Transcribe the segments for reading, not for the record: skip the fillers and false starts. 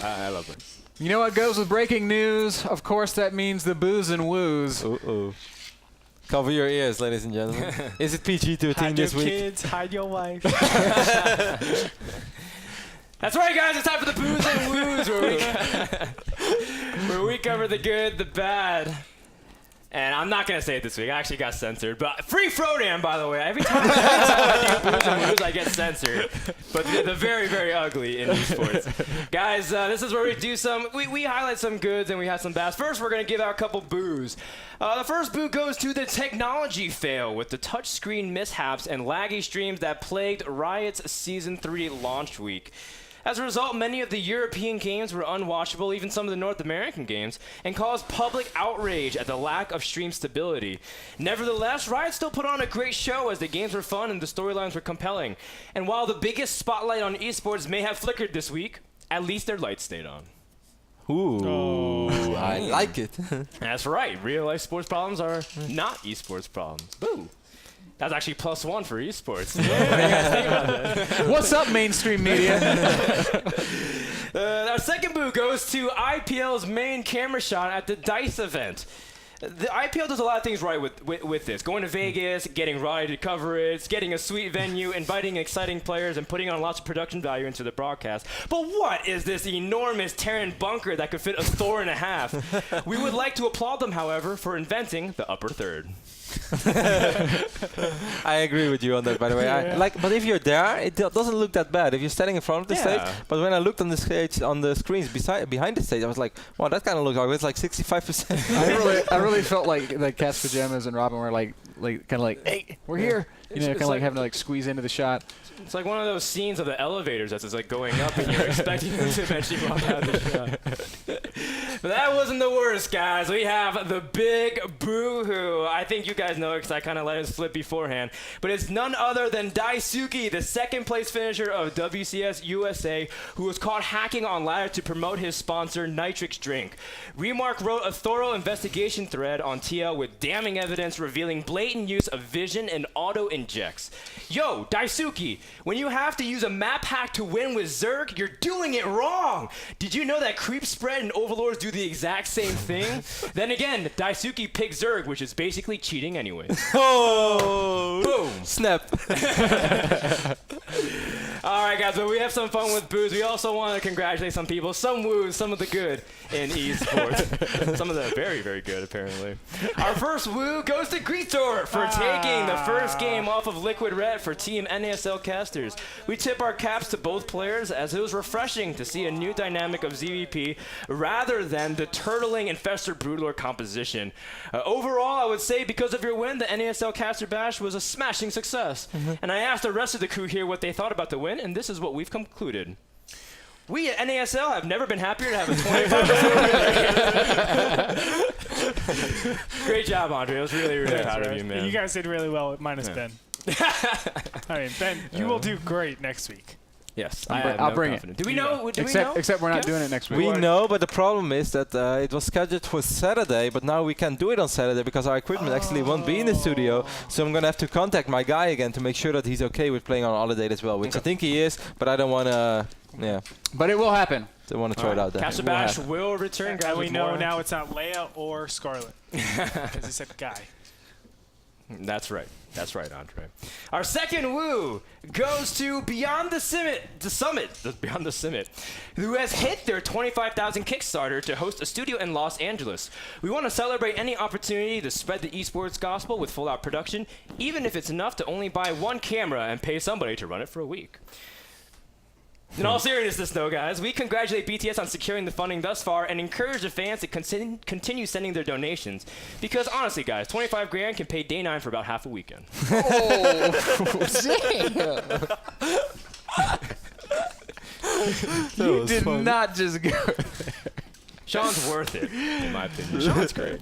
I love it. You know what goes with breaking news? Of course, that means the booze and woos. Uh-oh. Cover your ears, ladies and gentlemen. Is it PG-13 this week? Hide your kids, hide your wife. That's right, guys. It's time for the booze and woos, where we cover the good, the bad. And I'm not going to say it this week. I actually got censored. But free Frodan, by the way. Every time I do booze and woos, I get censored. But they're very, very ugly in esports. Guys, this is where we do we highlight some goods and we have some bads. First, we're going to give out a couple boos. The first boo goes to the technology fail with the touchscreen mishaps and laggy streams that plagued Riot's Season 3 launch week. As a result, many of the European games were unwatchable, even some of the North American games, and caused public outrage at the lack of stream stability. Nevertheless, Riot still put on a great show as the games were fun and the storylines were compelling. And while the biggest spotlight on esports may have flickered this week, at least their lights stayed on. Ooh, I like it. That's right. Real-life sports problems are not esports problems. Boo. That's actually +1 for esports. What do you guys think about that? What's up, mainstream media? Our second boo goes to IPL's main camera shot at the DICE event. The IPL does a lot of things right with this. Going to Vegas, getting Roddy to cover it, getting a sweet venue, inviting exciting players, and putting on lots of production value into the broadcast. But what is this enormous Terran bunker that could fit a Thor and a half? We would like to applaud them, however, for inventing the upper third. I agree with you on that, by the way. Yeah. But if you're there, it doesn't look that bad. If you're standing in front of the stage, but when I looked on the stage, on the screens behind the stage, I was like, wow, that kind of looks like it's like 65%. I really felt like Cats Pajamas and Robin were kind of like, hey, we're here. You know, kind of like having to squeeze into the shot. It's like one of those scenes of the elevators that's just like going up and you're expecting them to eventually walk out of the shot. But that wasn't the worst, guys. We have the big boo-hoo. I think you guys know it because I kind of let it slip beforehand. But it's none other than Daisuke, the second-place finisher of WCS USA, who was caught hacking on ladder to promote his sponsor, Nitrix Drink. Remark wrote a thorough investigation thread on TL with damning evidence revealing blatant use of vision and auto-injects. Yo, Daisuke, when you have to use a map hack to win with Zerg, you're doing it wrong. Did you know that Creep Spread and Overlords do the exact same thing? Then again, Daisuke picked Zerg, which is basically cheating anyway. Oh! Boom! Snap. All right, guys, but we have some fun with boos. We also want to congratulate some people, some woos, some of the good in esports. Some of the very, very good, apparently. Our first woo goes to Gretorp for taking the first game off of Liquid Red for Team NASL casters. We tip our caps to both players as it was refreshing to see a new dynamic of ZVP rather than the turtling Infestor Broodlord composition. Overall, I would say because of your win, the NASL caster bash was a smashing success. And I asked the rest of the crew here what they thought about the win, and this is what we've concluded. We at NASL have never been happier to have a 25%. Great job, Andre. I was really, really proud of you, man. You guys did really well, minus Ben. I mean, Ben, you will do great next week. Yes, I'll bring it. Do we know? Except we're not doing it next week. We know, but the problem is that it was scheduled for Saturday, but now we can't do it on Saturday because our equipment actually won't be in the studio. So I'm going to have to contact my guy again to make sure that he's okay with playing on holiday as well, which I think he is, but I don't want to, But it will happen. Don't want to throw it out there. Caster Bash will return, guys. And we know now it's not Leia or Scarlet. Because he said guy. That's right. That's right, Andre. Our second woo goes to Beyond the Summit, Beyond the Summit, who has hit their 25,000 Kickstarter to host a studio in Los Angeles. We want to celebrate any opportunity to spread the esports gospel with full-out production, even if it's enough to only buy one camera and pay somebody to run it for a week. In all seriousness, though, guys, we congratulate BTS on securing the funding thus far and encourage the fans to continue sending their donations. Because honestly, guys, 25 grand can pay day 9 for about half a weekend. Oh, damn. You did not just go there. Sean's worth it, in my opinion. Sean's great.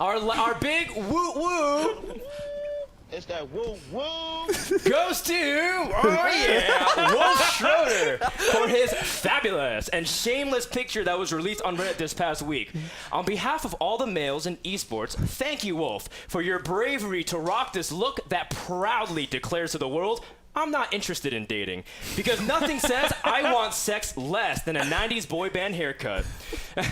Our big woo-woo. It's that woo-woo. Goes to, Wolf Schroeder for his fabulous and shameless picture that was released on Reddit this past week. On behalf of all the males in esports, thank you, Wolf, for your bravery to rock this look that proudly declares to the world, I'm not interested in dating. Because nothing says I want sex less than a 90s boy band haircut.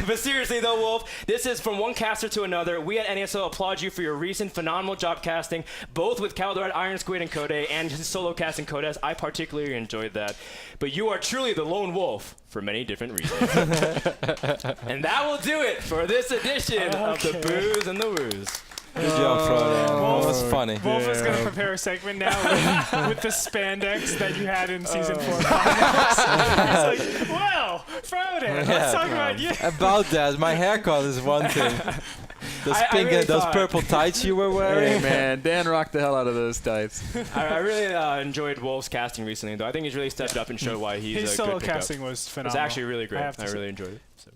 But seriously though, Wolf, this is from one caster to another. We at NASL applaud you for your recent phenomenal job casting, both with Caldorad, Iron Squid, and Code, and his solo casting Codes. I particularly enjoyed that. But you are truly the lone wolf for many different reasons. And that will do it for this edition of the Booze and the Woos. Good job, Frodan. That was funny. Wolf is going to prepare a segment now with the spandex that you had in season 4. He's like, well, Frodan, let's talk about you. About that, my haircut is one thing. Those I pink really and those thought- purple tights you were wearing. Hey man, Dan rocked the hell out of those tights. I really enjoyed Wolf's casting recently, though. I think he's really stepped up and showed why he's His a solo good pickup. casting was It phenomenal. was actually really great. have to I say. really enjoyed it. So.